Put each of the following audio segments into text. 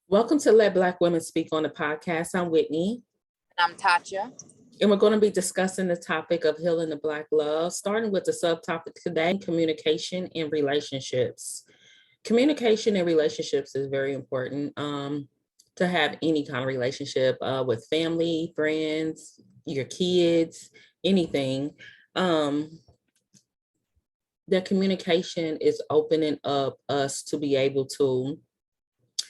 Welcome to Let Black Women Speak on the podcast. I'm Whitney. I'm Ta'Cha. And we're going to be discussing the topic of healing the Black love, starting with the subtopic today, communication and relationships. Communication and relationships is very important to have any kind of relationship with family, friends, your kids, anything. That communication is opening up us to be able to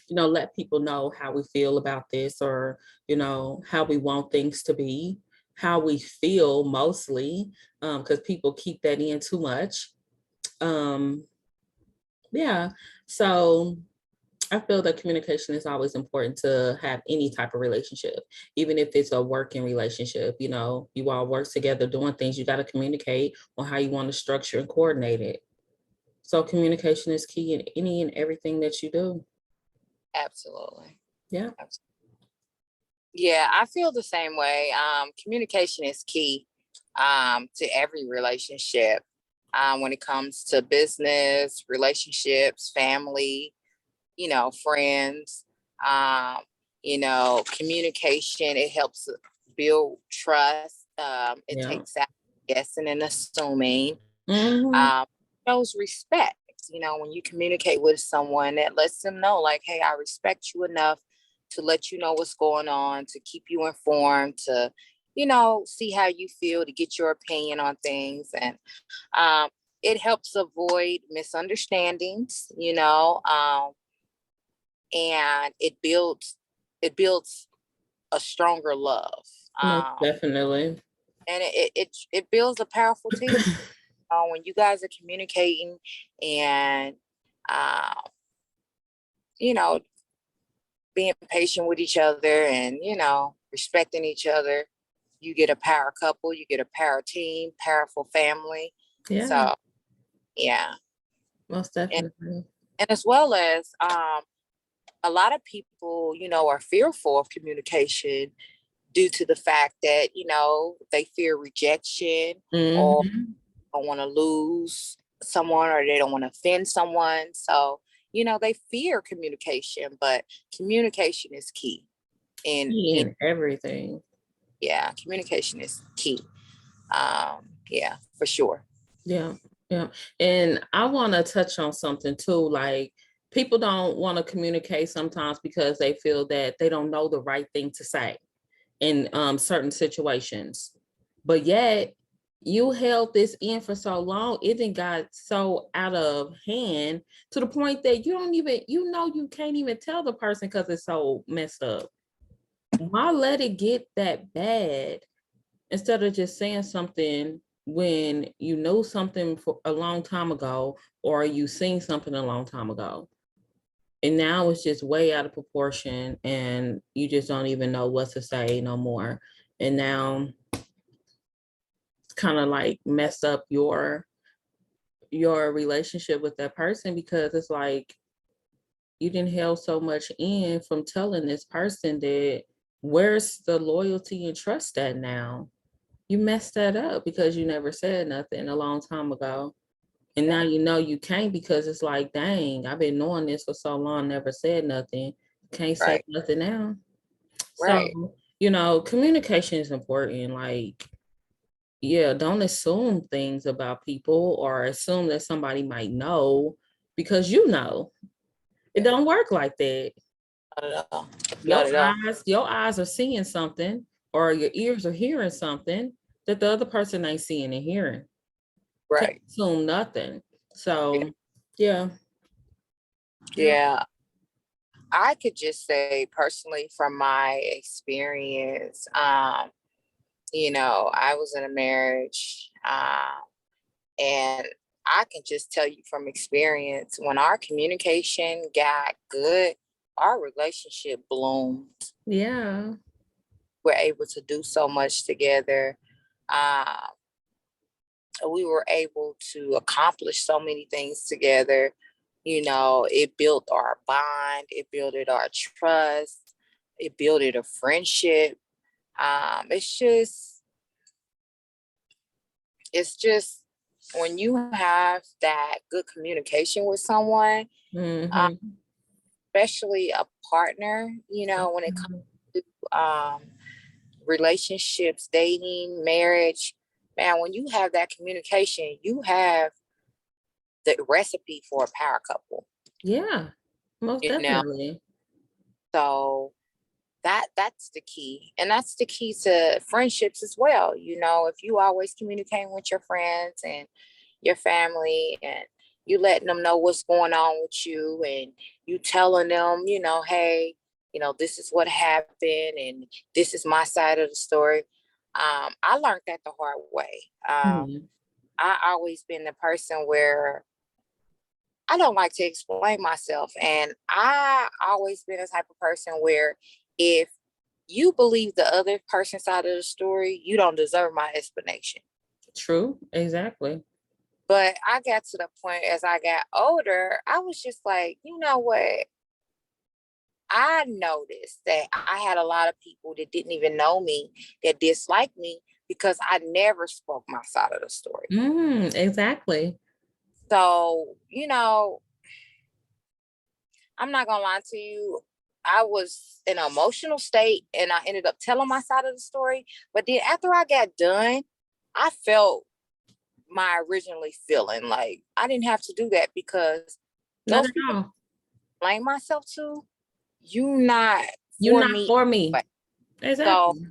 let people know how we feel about this, or, how we want things to be, how we feel mostly, because people keep that in too much. Yeah. So I feel that communication is always important to have any type of relationship, even if it's a working relationship. You all work together doing things, you got to communicate on how you want to structure and coordinate it. So communication is key in any and everything that you do. Absolutely. Yeah. Yeah, I feel the same way. Communication is key to every relationship when it comes to business, relationships, family, friends. Communication, it helps build trust. It takes out guessing and assuming. Shows respect. When you communicate with someone, that lets them know, like, hey, I respect you enough to let you know what's going on, to keep you informed, to, see how you feel, to get your opinion on things. And it helps avoid misunderstandings, and it builds a stronger love. Definitely. And it builds a powerful team. When you guys are communicating and, being patient with each other and, respecting each other, you get a power couple, you get a power team, powerful family. Yeah. So, yeah. Most definitely. And as well as a lot of people, are fearful of communication due to the fact that, they fear rejection or don't want to lose someone, or they don't want to offend someone. So, they fear communication, but communication is key. In everything. Yeah, communication is key. Yeah, for sure. Yeah. And I want to touch on something too. Like, people don't want to communicate sometimes because they feel that they don't know the right thing to say in certain situations. But yet, you held this in for so long, it then got so out of hand to the point that you don't even, you can't even tell the person because it's so messed up. Why let it get that bad instead of just saying something when you know something for a long time ago, or you seen something a long time ago? And now it's just way out of proportion and you just don't even know what to say no more. And now it's kind of like messed up your relationship with that person, because it's like you didn't held so much in from telling this person that, where's the loyalty and trust at now? You messed that up because you never said nothing a long time ago. And now you can't, because it's like, dang, I've been knowing this for so long, never said nothing. Can't say nothing now. Right. So, communication is important. Like, yeah, don't assume things about people or assume that somebody might know because it don't work like that. Not at all. Your eyes are seeing something, or your ears are hearing something that the other person ain't seeing and hearing. Right. Can't assume nothing. So, yeah. I could just say personally from my experience, I was in a marriage, and I can just tell you from experience, when our communication got good, our relationship bloomed. Yeah. We're able to do so much together. We were able to accomplish so many things together. It built our bond, it built our trust, it built a friendship. It's just when you have that good communication with someone, especially a partner, you know, when it comes to relationships, dating, marriage, man, when you have that communication, you have the recipe for a power couple. Yeah, most definitely. So that's the key. And that's the key to friendships as well. You know, if you always communicating with your friends and your family, and you letting them know what's going on with you, and you telling them, you know, hey, you know, this is what happened and this is my side of the story. I learned that the hard way. I always been the person where I don't like to explain myself. And I always been a type of person where if you believe the other person's side of the story, you don't deserve my explanation. True, exactly. But I got to the point as I got older, I was just like, you know what? I noticed that I had a lot of people that didn't even know me, that disliked me because I never spoke my side of the story. Exactly. So, you know, I'm not gonna lie to you. I was in an emotional state and I ended up telling my side of the story. But then after I got done, I felt my originally feeling like I didn't have to do that because Not those at people all. blame myself to, you not You're for not me. for me. So Exactly.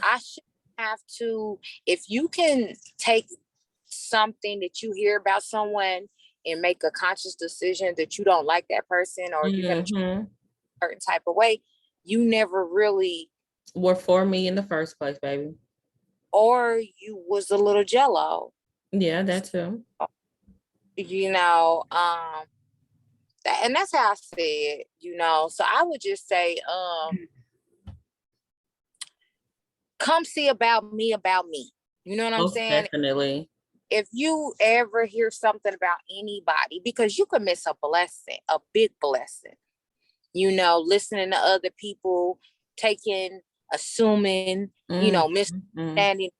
I should have to, if you can take something that you hear about someone and make a conscious decision that you don't like that person, or you're going to treat a certain type of way, you never really were for me in the first place, baby. Or you was a little jello. Yeah, that too. You know, and that's how I see it, you know. So I would just say, come see about me. You know what I'm Most saying? definitely. If you ever hear something about anybody, because you could miss a blessing, a big blessing, you know, listening to other people, assuming, you know, misunderstanding,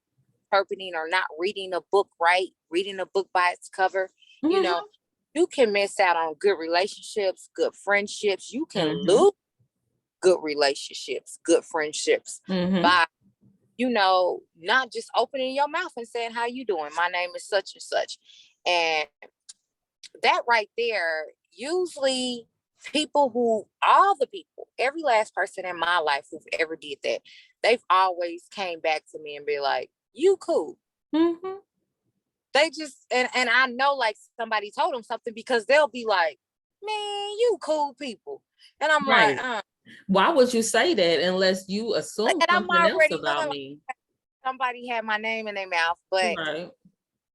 interpreting, or not reading a book right, reading a book by its cover, you know, you can miss out on good relationships, good friendships. You can lose good relationships, good friendships by, you know, not just opening your mouth and saying, how you doing? My name is such and such. And that right there, usually all the people, every last person in my life who've ever did that, they've always came back to me and be like, you cool. They just, and I know like somebody told them something, because they'll be like, man, you cool people. And I'm right. like, why would you say that unless you assume and I'm something else already about knowing me? like somebody had my name in their mouth. But Right.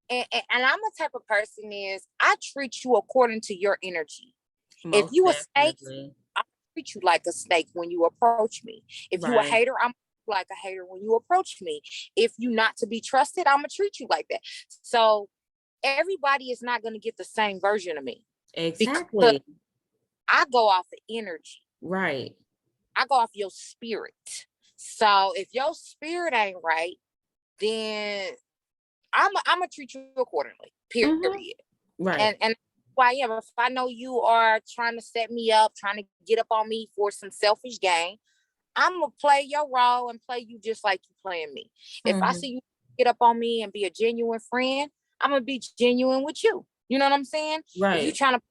and I'm the type of person is I treat you according to your energy. If Most you a snake, definitely. I treat you like a snake when you approach me. If you a Right. hater, I'm like a hater when you approach me. If you not to be trusted, I'm gonna treat you like that. So everybody is not gonna get the same version of me, because Exactly. I go off of energy. Right. I go off your spirit. So if your spirit ain't right, then I'm gonna treat you accordingly. Period. Right. And why, yeah, if I know you are trying to set me up, trying to get up on me for some selfish gain, I'm gonna play your role and play you just like you playing me. If I see you get up on me and be a genuine friend, I'm gonna be genuine with you. You know what I'm saying? If you Right. trying to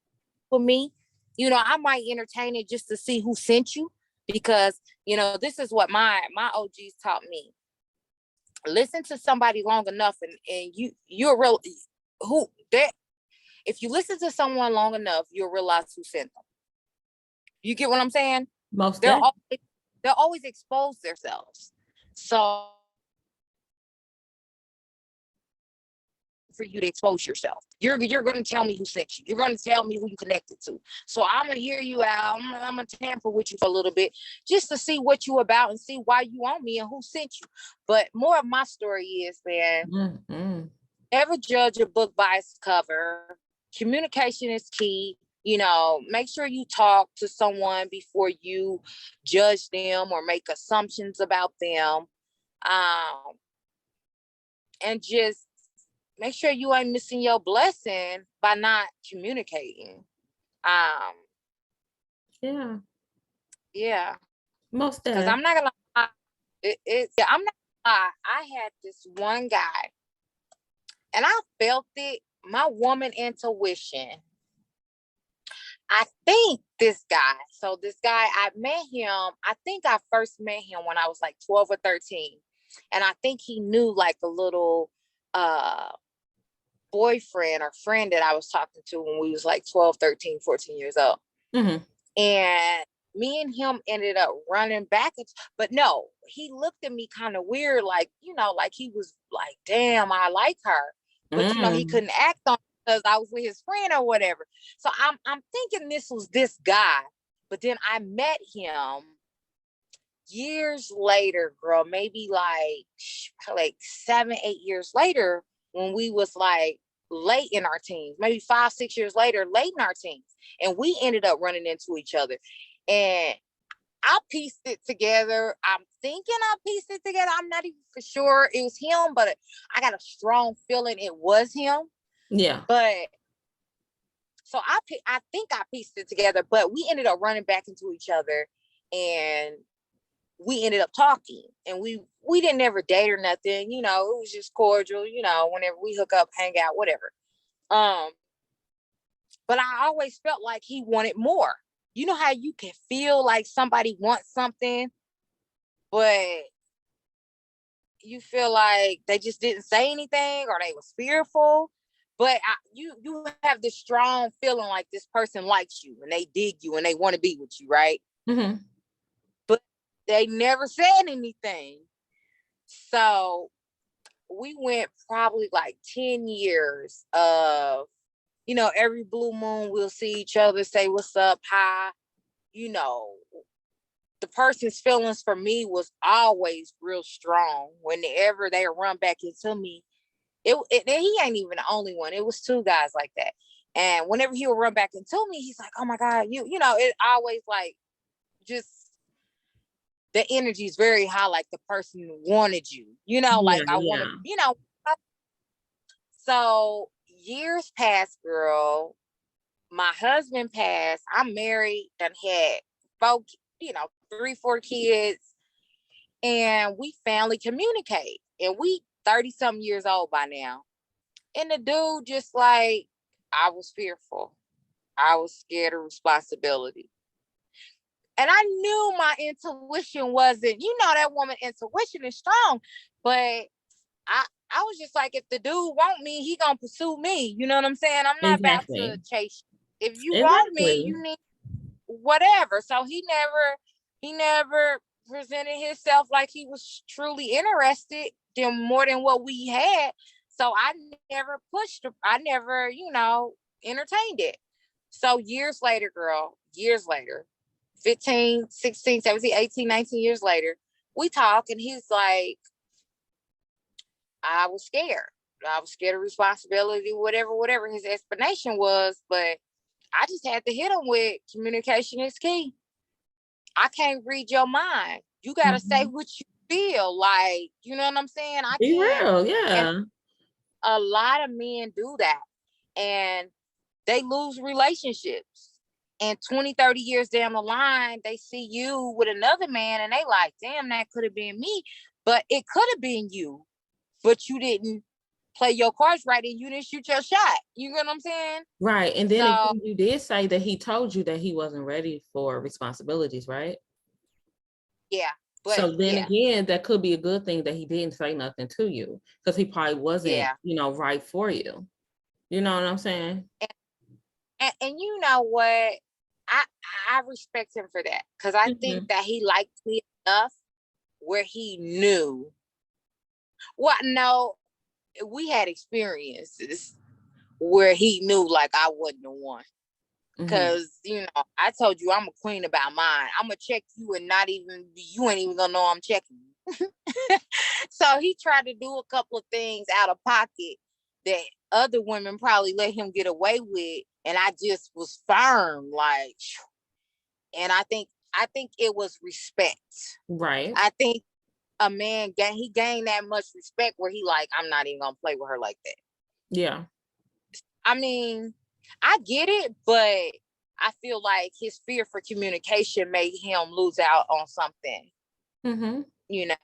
put me, you know, I might entertain it just to see who sent you, because you know this is what my OGs taught me. Listen to somebody long enough, and you're real who that. If you listen to someone long enough, you'll realize who sent them. You get what I'm saying? Most They'll definitely. always, they'll always expose themselves. So for you to expose yourself, you're going to tell me who sent you. You're going to tell me who you connected to. So I'm going to hear you out. I'm going to tamper with you for a little bit just to see what you about and see why you want me and who sent you. But more of my story is, man, never judge a book by its cover. Communication is key. You know, make sure you talk to someone before you judge them or make assumptions about them. And just make sure you ain't missing your blessing by not communicating. Yeah. Yeah. Most Because deaf. I'm not gonna lie, yeah, I'm not gonna lie. I had this one guy, and I felt it. My woman intuition. I think this guy. So this guy, I met him. I think I first met him when I was like 12 or 13, and I think he knew like a little boyfriend or friend that I was talking to when we was like 12, 13, 14 years old. Mm-hmm. And me and him ended up running back. But no, he looked at me kind of weird, like, like he was like, damn, I like her. But, he couldn't act on it because I was with his friend or whatever. So I'm thinking this was this guy. But then I met him years later, girl, maybe like 7, 8 years later, when we was like late in our teens, maybe 5, 6 years later, late in our teens. And we ended up running into each other. And I pieced it together. I'm thinking I pieced it together. I'm not even for sure it was him, but I got a strong feeling it was him. Yeah. But so I think I pieced it together, but we ended up running back into each other, and we ended up talking, and we didn't ever date or nothing. It was just cordial, whenever we hook up, hang out, whatever. But I always felt like he wanted more. You know how you can feel like somebody wants something, but you feel like they just didn't say anything, or they was fearful. But you have this strong feeling like this person likes you, and they dig you, and they want to be with you, right? Mm-hmm. But they never said anything. So we went probably like 10 years of, every blue moon we'll see each other, say what's up, hi. The person's feelings for me was always real strong. Whenever they run back into me, he ain't even the only one. It was 2 guys like that. And whenever he would run back into me, he's like, oh my God, it always like, just the energy is very high, like the person wanted you, like I want to, So years passed, girl. My husband passed. I'm married, done had 4, 3, 4 kids, and we finally communicate. And we 30 something years old by now. And the dude just like, I was fearful. I was scared of responsibility. And I knew my intuition wasn't, that woman intuition is strong, but I was just like, if the dude want me, he gonna pursue me. You know what I'm saying? I'm not about to Exactly. chase you. If you want me, Exactly. you need whatever. So he never presented himself like he was truly interested in more than what we had. So I never pushed, I never, entertained it. So years later, girl, 15, 16, 17, 18, 19 years later, we talk, and he's like, I was scared. I was scared of responsibility, whatever his explanation was. But I just had to hit him with communication is key. I can't read your mind. You got to say what you feel. Like, you know what I'm saying? I Be can't. real. And Yeah. a lot of men do that. And they lose relationships. And 20, 30 years down the line, they see you with another man, and they like, damn, that could have been me. But it could have been you. But you didn't play your cards right, and you didn't shoot your shot. You know what I'm saying? Right. And then So again, you did say that he told you that he wasn't ready for responsibilities, right? yeah. But So then again, that could be a good thing that he didn't say nothing to you, because he probably wasn't, yeah. right for you. You know what I'm saying? And you know what? I respect him for that, because I think that he liked me enough where he knew. Well, no, we had experiences where he knew like I wasn't the one. Because, I told you I'm a queen about mine. I'm going to check you, and you ain't even going to know I'm checking you. So he tried to do a couple of things out of pocket that other women probably let him get away with. And I just was firm, like, and I think it was respect. Right. I think a man gained that much respect where he like, I'm not even going to play with her like that. Yeah. I mean, I get it, but I feel like his fear for communication made him lose out on something, you know,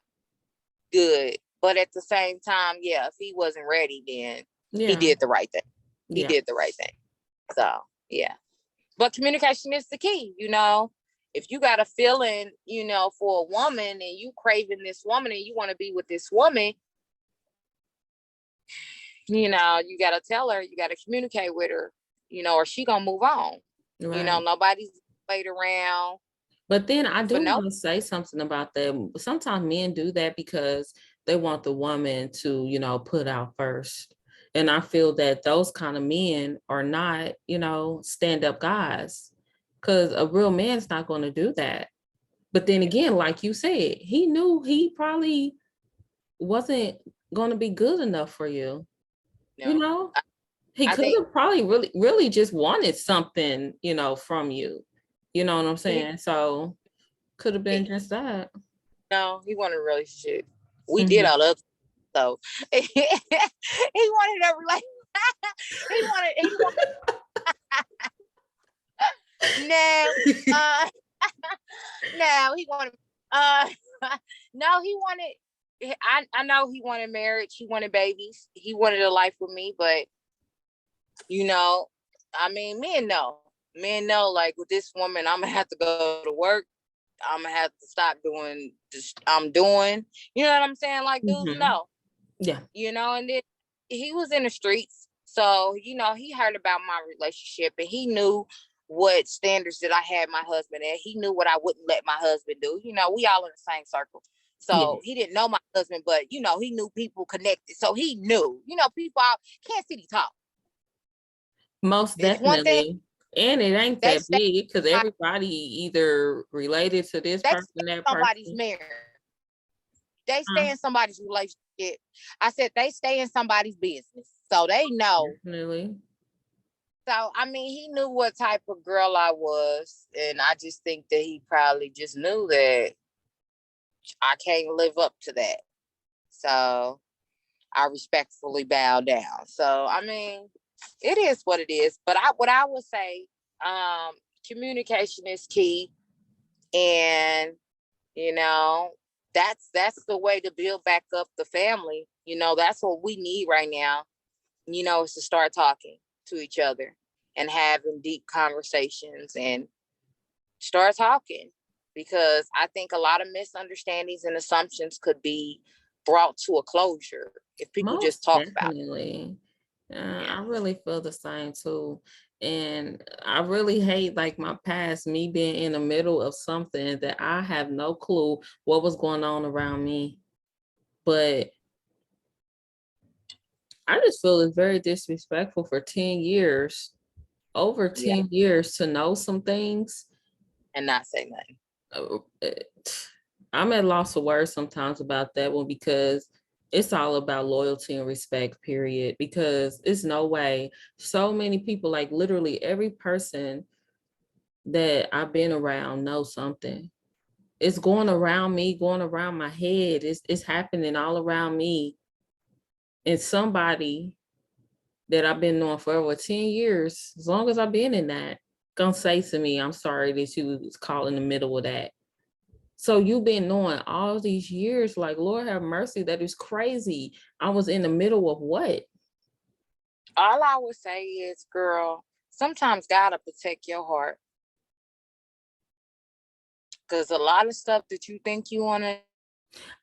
good. But at the same time, yeah, if he wasn't ready, then he did the right thing. He did the right thing. So, yeah. But communication is the key, you know. If you got a feeling, you know, for a woman and you craving this woman and you want to be with this woman, you know, you got to tell her, you got to communicate with her, you know, or she gonna move on. Right. You know, nobody's wait around. But then I do want to say something about that. Sometimes men do that because they want the woman to, you know, put out first. And I feel that those kind of men are not, you know, stand-up guys, because a real man's not going to do that. But then again, like you said, he knew he probably wasn't going to be good enough for you. No. You know, he could have probably really just wanted something, you know, from you. You know what I'm saying? So could have been just that. No, he wanted a relationship. We did all of so he wanted a relationship. he wanted no, he wanted no, he wanted I know he wanted marriage, he wanted babies, he wanted a life with me, but you know, I mean, men know, like with this woman, I'm gonna have to go to work. I'm gonna have to stop doing this I'm doing. You know what I'm saying? Like dudes know. Yeah. You know, and then he was in the streets. So, you know, he heard about my relationship and he knew what standards that I had my husband at. He knew what I wouldn't let my husband do. You know, we all in the same circle. So he didn't know my husband, but you know, he knew people connected. So he knew, you know, people out Kansas City talk. Most definitely. And it ain't that big because everybody either related to this person, that somebody's person. Marriage. They stay in somebody's relationship. I said they stay in somebody's business. So they know. Definitely. So, I mean, he knew what type of girl I was. And I just think that he probably just knew that I can't live up to that. So I respectfully bow down. So, I mean, it is what it is. But what I would say, communication is key. And, you know, that's the way to build back up the family. You know, that's what we need right now, you know, is to start talking to each other and having deep conversations and start talking, because I think a lot of misunderstandings and assumptions could be brought to a closure if people just talk about it. I really feel the same too. And I really hate like my past, me being in the middle of something that I have no clue what was going on around me. But I just feel it's very disrespectful for 10 years, over 10 years to know some things. And not say nothing. I'm at loss of words sometimes about that one, because it's all about loyalty and respect, period. Because it's no way so many people, like literally every person that I've been around knows something. It's going around me, going around my head. It's happening all around me. And somebody that I've been knowing for over 10 years, as long as I've been in that, gonna say to me, I'm sorry that you was caught in the middle of that. So you've been knowing all these years, like, Lord have mercy, that is crazy. I was in the middle of what? All I would say is, girl, sometimes gotta protect your heart. Because a lot of stuff that you think you want to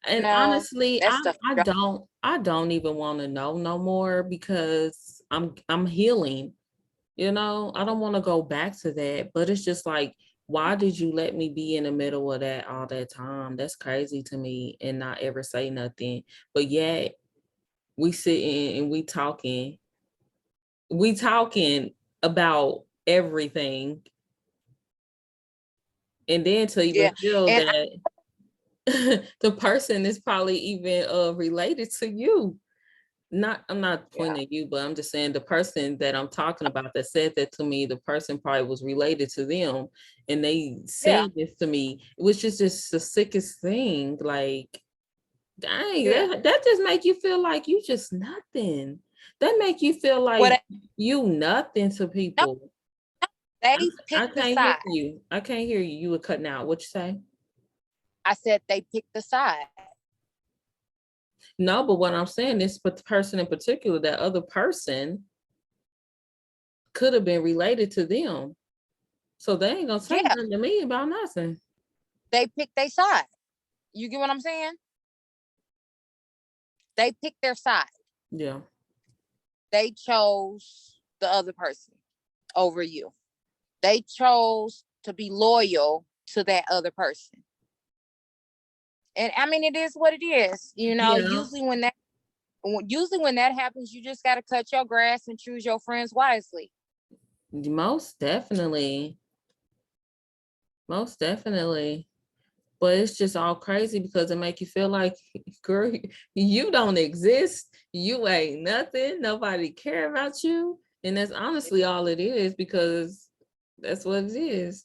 and know, honestly, I don't even want to know no more, because I'm healing. You know, I don't want to go back to that, but it's just like, why did you let me be in the middle of that all that time? That's crazy to me, and not ever say nothing. But yet we sitting and we talking about everything. And then to even feel that the person is probably even related to you. I'm not pointing at you, but I'm just saying the person that I'm talking about that said that to me, the person probably was related to them, and they said this to me. It was just the sickest thing. Like, dang, that just make you feel like you just nothing. That make you feel like you nothing to people. They I picked the can't hear side. you. I can't hear you. You were cutting out. What you say? I said they picked the side. No, but what I'm saying, this person in particular, that other person could have been related to them. So they ain't gonna say Yeah, nothing to me about nothing. they picked their side. You get what I'm saying? They picked their side. Yeah. They chose the other person over you. They chose to be loyal to that other person. And I mean, it is what it is. You know, Yeah. usually when that happens, you just got to cut your grass and choose your friends wisely. Most definitely. Most definitely. But it's just all crazy because it make you feel like, girl, you don't exist. You ain't nothing. Nobody care about you. And that's honestly all it is, because that's what it is.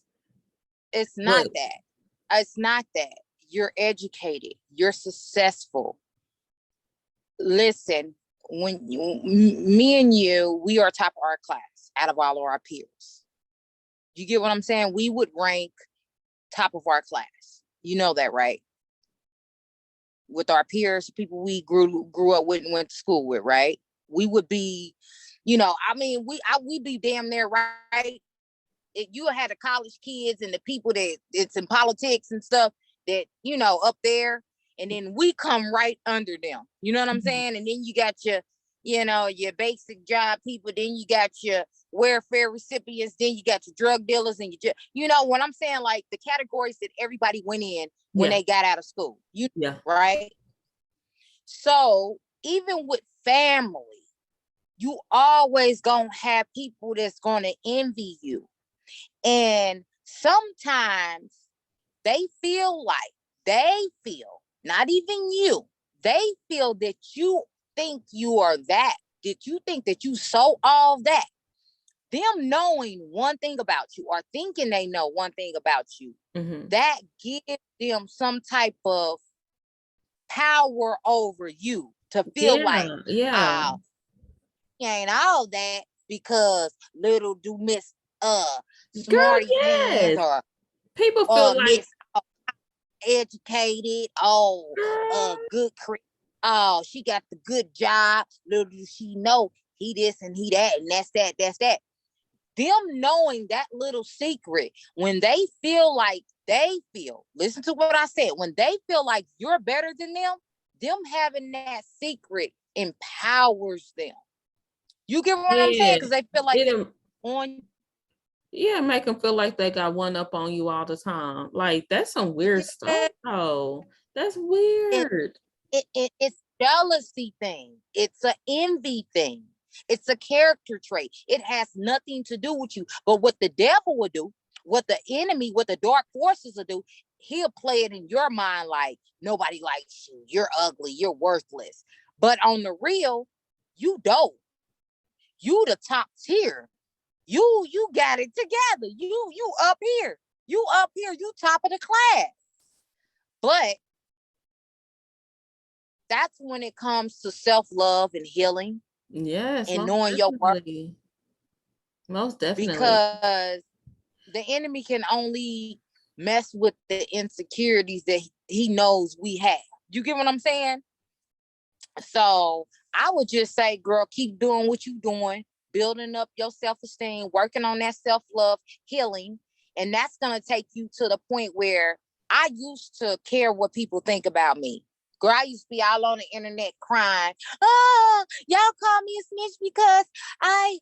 It's not But that. It's not that. You're educated. You're successful. Listen, me and you, we are top of our class out of all of our peers. You get what I'm saying? We would rank top of our class. You know that, right? With our peers, people we grew up with and went to school with, right? We would be, I mean, we be damn near right. If you had the college kids and the people that it's in politics and stuff that, up there, and then we come right under them. You know what I'm saying? And then you got your basic job people, then you got your welfare recipients, then you got your drug dealers, and what I'm saying, like the categories that everybody went in when they got out of school. Right? So even with family, you always gonna have people that's gonna envy you. And sometimes they feel, not even you, they feel that you think you are that you think that you so all that. Them knowing one thing about you or thinking they know one thing about you, that gives them some type of power over you to feel like, oh, you ain't all that, because little do Miss girl, Smarty Pants yes. or People feel like Miss Educated, good, oh, she got the good job. Little does she know he this and he that, and that's that. Them knowing that little secret, when they feel like listen to what I said, when they feel like you're better than them having that secret empowers them. You get what I'm saying? Because they feel like they're on. Yeah, make them feel like they got one up on you all the time. Like, that's some weird stuff. Oh, that's weird. It's jealousy thing. It's an envy thing. It's a character trait. It has nothing to do with you. But what the devil will do, what the enemy, what the dark forces will do, he'll play it in your mind like nobody likes you. You're ugly. You're worthless. But on the real, you dope. You the top tier. You got it together. You up here. You up here. You top of the class. But that's when it comes to self-love and healing. Yes, And most knowing your worth. Most definitely. Because the enemy can only mess with the insecurities that he knows we have. You get what I'm saying? So I would just say, girl, keep doing what you're doing, building up your self-esteem, working on that self-love, healing. And that's going to take you to the point where I used to care what people think about me. Girl, I used to be all on the internet crying. Oh, y'all call me a snitch because I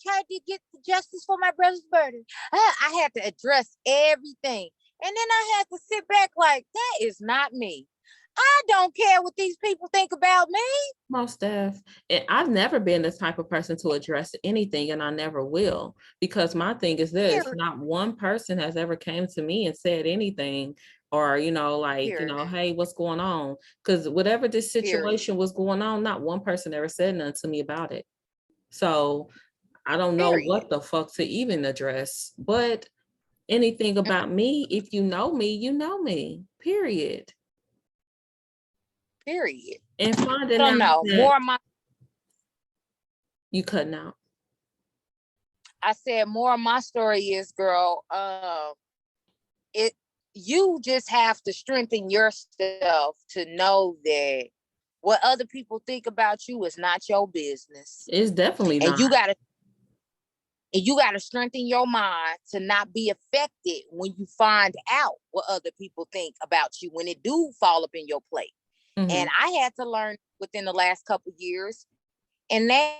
tried to get justice for my brother's murder. I had to address everything. And then I had to sit back like, that is not me. I don't care what these people think about me. Most def. I've never been the type of person to address anything, and I never will, because my thing is this: not one person has ever came to me and said anything, or hey, what's going on? Because whatever this situation was going on, not one person ever said nothing to me about it. So I don't know what the fuck to even address. But anything about me, if you know me, you know me. Period. And finding out that more of my you cutting out. I said more of my story is, girl, you just have to strengthen yourself to know that what other people think about you is not your business. It's definitely and not. You gotta strengthen your mind to not be affected when you find out what other people think about you when it do fall up in your plate. Mm-hmm. And I had to learn within the last couple of years, and now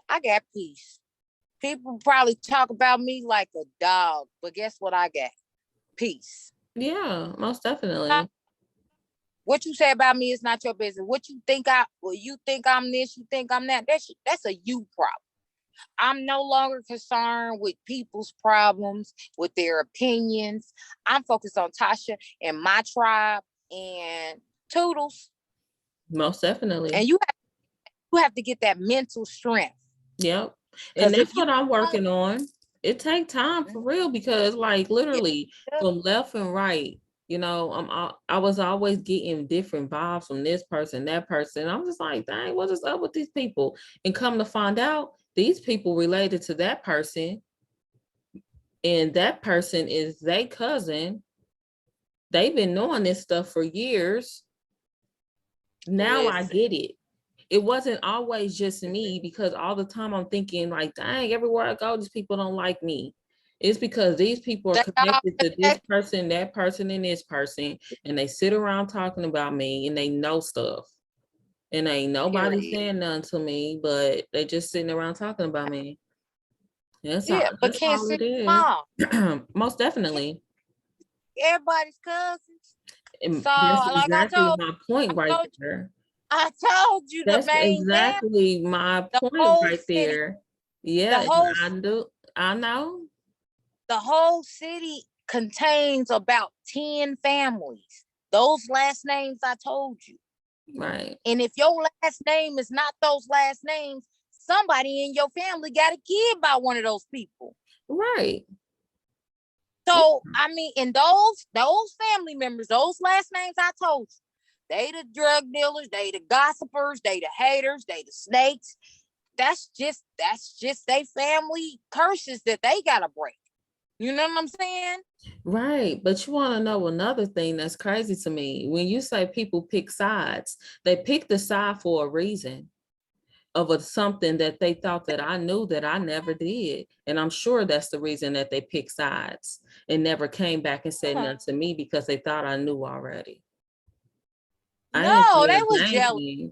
I got peace. People probably talk about me like a dog, but guess what I got? Peace. Yeah, most definitely. What you say about me is not your business. What you think you think I'm this, you think I'm that. That's a you problem. I'm no longer concerned with people's problems, with their opinions. I'm focused on Tasha and my tribe and Toodles. Most definitely. And you have to get that mental strength. Yep. And that's what I'm working on. It takes time for real, because like literally from left and right, you know, I was always getting different vibes from this person, that person. I'm just like, dang, what is up with these people? And come to find out, these people related to that person, and that person is their cousin. They've been knowing this stuff for years. Now I get it. It wasn't always just me, because all the time I'm thinking like, dang, everywhere I go, these people don't like me. It's because these people are connected to this person, that person, and this person, and they sit around talking about me, and they know stuff. And ain't nobody saying nothing to me, but they just sitting around talking about me. That's all, but can't all it is. Most definitely. Everybody's cousins. And so, that's like exactly my point right there. I told you that's exactly my point right there. Yeah, I know. The whole city contains about 10 families. Those last names I told you. Right. And if your last name is not those last names, somebody in your family got a kid by one of those people. Right. So, I mean, in those family members, those last names I told you, they the drug dealers, they the gossipers, they the haters, they the snakes. That's just their family curses that they gotta break. You know what I'm saying? Right. But you want to know another thing that's crazy to me. When you say people pick sides, they pick the side for a reason of something that they thought that I knew that I never did. And I'm sure that's the reason that they pick sides and never came back and said nothing to me, because they thought I knew already. No, they was jealous.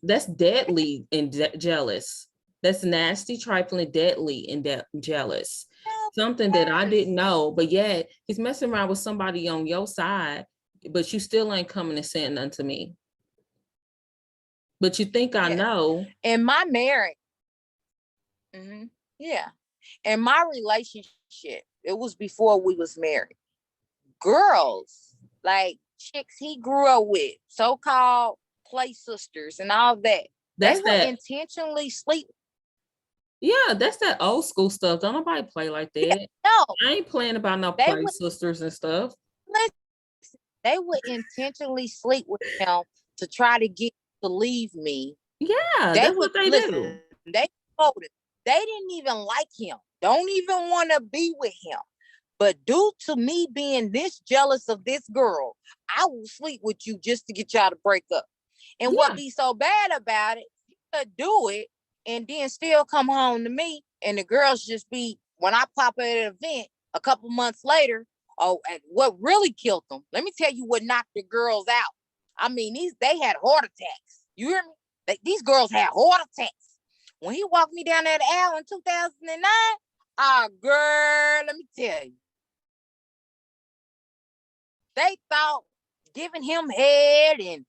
That's deadly and jealous. That's nasty, trifling, deadly, and jealous. Something that I didn't know, but yet he's messing around with somebody on your side, but you still ain't coming and saying nothing to me. But you think I know. In my marriage, in my relationship, it was before we was married. Girls, like chicks he grew up with, so-called play sisters and all that. They would intentionally sleep. Yeah, that's that old school stuff. Don't nobody play like that. No, I ain't playing about no play sisters and stuff. They would intentionally sleep with him to try to get to leave me. Yeah, that's what they do. They told him they didn't even like him. Don't even want to be with him. But due to me being this jealous of this girl, I will sleep with you just to get y'all to break up. And what be so bad about it, you could do it and then still come home to me, and the girls just be, when I pop at an event a couple months later, and what really killed them, let me tell you what knocked the girls out. I mean, they had heart attacks. You hear me? These girls had heart attacks. When he walked me down that aisle in 2009, girl, let me tell you. They thought giving him head and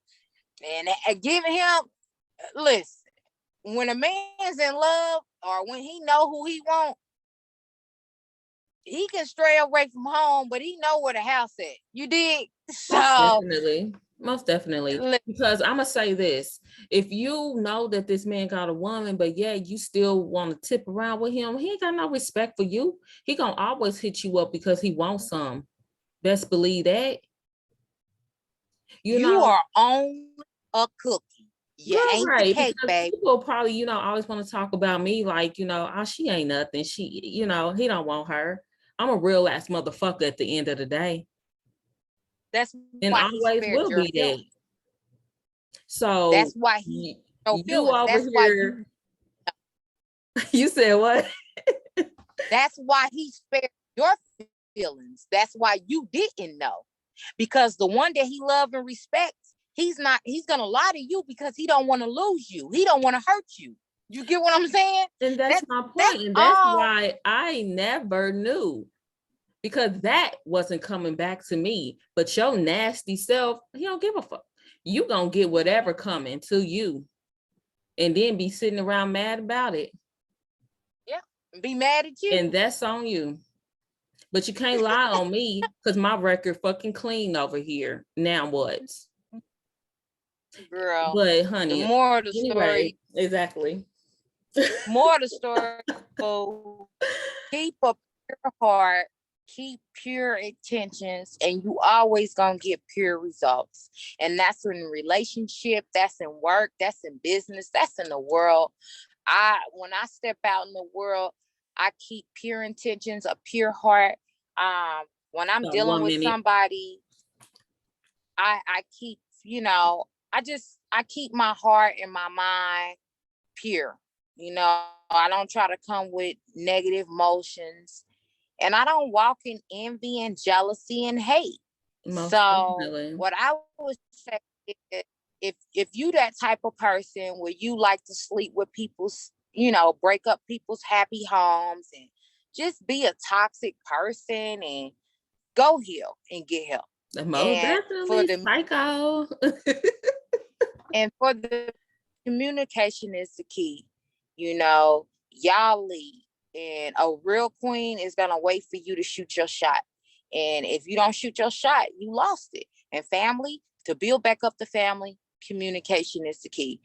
giving him, listen, when a man's in love or when he know who he want, he can stray away from home, but he know where the house at. You dig? So most definitely. Because I'm gonna say this: if you know that this man got a woman, but you still want to tip around with him, he ain't got no respect for you. He gonna always hit you up because he wants some. Best believe that. You are only a cookie. You ain't the right, cake, because babe. people probably, always want to talk about me like, oh, she ain't nothing. She, he don't want her. I'm a real ass motherfucker at the end of the day. That's And why he always spared will your be that. feelings. So That's why he no you feelings. over That's why here, you said what? that's why he spared your feelings. That's why you didn't know. Because the one that he loves and respects, he's gonna lie to you because he don't want to lose you. He don't want to hurt you. You get what I'm saying? And that's my point. And that's why I never knew. Because that wasn't coming back to me. But your nasty self, he don't give a fuck. You gonna get whatever coming to you. And then be sitting around mad about it. Yeah, be mad at you. And that's on you. But you can't lie on me because my record fucking clean over here. Now what? Girl. But honey, the more of the anyway, story. Exactly. More of the story. So keep a pure heart, keep pure intentions, and you always gonna get pure results. And that's in relationship, that's in work, that's in business, that's in the world. When I step out in the world, I keep pure intentions, a pure heart. When I'm dealing with somebody, I keep, I keep my heart and my mind pure. I don't try to come with negative emotions, and I don't walk in envy and jealousy and hate. Most so definitely. What I would say is, if you that type of person where you like to sleep with people's, break up people's happy homes and just be a toxic person, and go heal and get help. Most definitely, psycho. And for the communication is the key. Y'all lead, and a real queen is gonna wait for you to shoot your shot. And if you don't shoot your shot, you lost it. And family, to build back up the family, communication is the key.